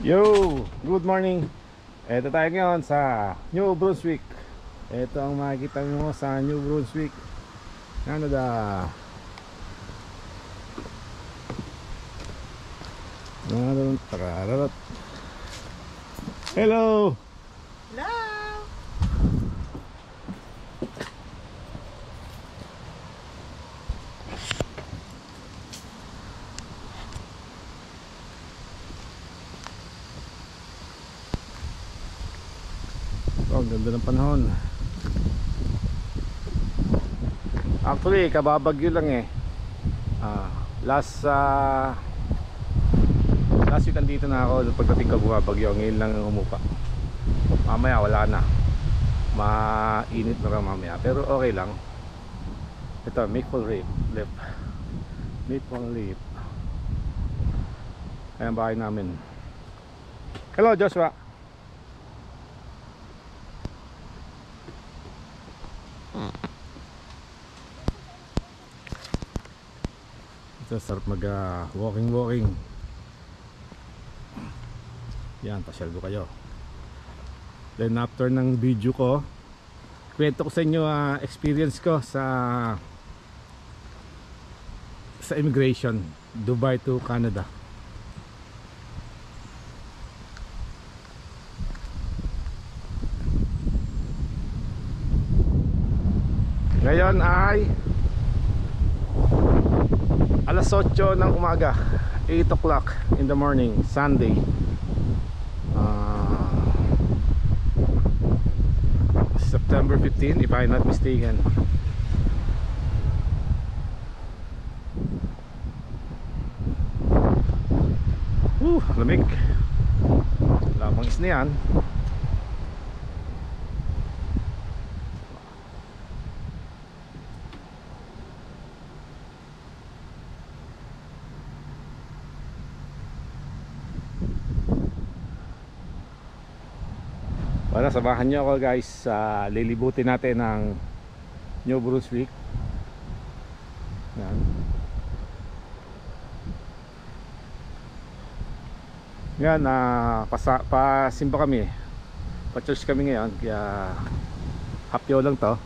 Yo! Good morning! Eto tayo ngayon sa New Brunswick. Eto ang makikita nyo sa New Brunswick, Canada. Hello! Hello! Oh, ang ganda ng panahon. Actually, kababagyo lang eh. Last week andito na ako. Pagdating ko bumabagyo, ngayon lang umupa. Mamaya wala na, mainit na lang mamaya, pero okay lang. Ito, Maple Leaf. Maple Leaf. Ayan bahay namin. Hello Joshua. Ito, sarap mag walking. Yan, pasyal ko kayo. Then after ng video ko, kwento ko sa inyo experience ko sa immigration, Dubai to Canada. Ngayon ay alas 8 ng umaga, 8 o'clock in the morning, Sunday. September 15, if I'm not mistaken. Lamig. Lamang is na yan. Para samahan nyo ako guys sa lilibutin natin ng New Brunswick. Yan. Yan, pasimba kami. Pa-church kami ngayon, kaya hapyo lang to.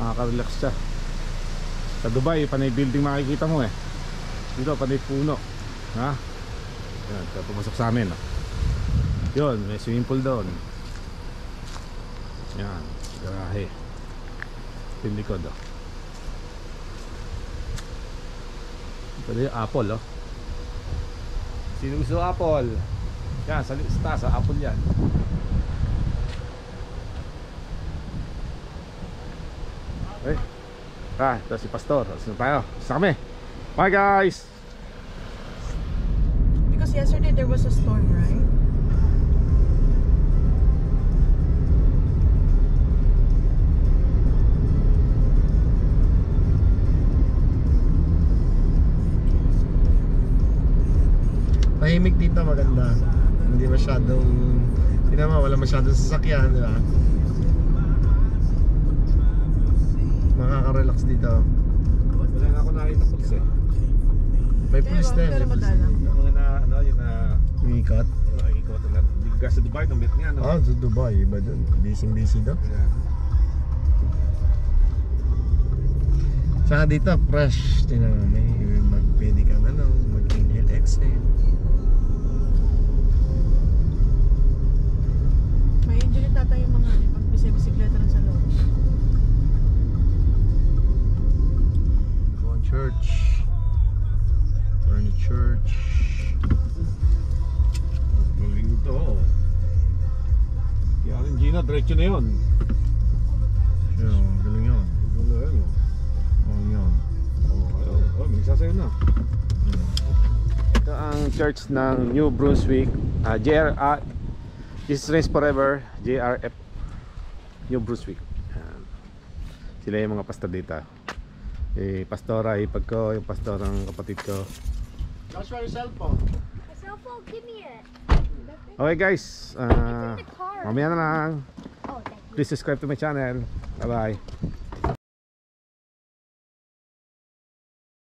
Nakaka-relax siya. Sa Dubai, panay building makikita mo eh. Dito, panay puno. Ha? Yan, kaya pumasok sa amin. Yun, may swimming pool doon. Yan, garahe. Yung likod oh. Ito yung apple oh. Sino gusto apple? Yan, sa taas, apple yan. Eh, ito si Pastor. Sino tayo? Isa kami. Bye guys! Because yesterday there was a storm, right? Tahimik dito, maganda. Hindi masyadong, hindi naman, wala masyadong sasakyan, di ba? Makaka-relax dito. Wala na ako nakita pulis eh. May pulis din. Pero madalang. Yung mga na, ano, yung na Umiikot. ikot na liga sa Dubai, nung bet nga no? Ah, sa Dubai, iba dun. Busy daw. Yeah. Saka dito, fresh. Tingnan mo, may pwede kang mag-inhale, exhale. May injury tata yung mga pag-bisikleta lang sa loob. Church. Turn to church. Galing ito. Yan, Gina, diretso na yun. Yun, galing yun. Galing yun. Oh, yun. May sasayo na. Ito ang church ng New Brunswick, Jesus Reigns Forever, JRF, New Brunswick. Yan. Sila yung mga pastor dito. Pastora, ipag ko, yung pastor ng kapatid ko. Joshua, your cellphone. My cell phone, give me it. Okay guys, It's in the car. mamaya na lang. Oh, thank you. Please subscribe to my channel. Bye bye.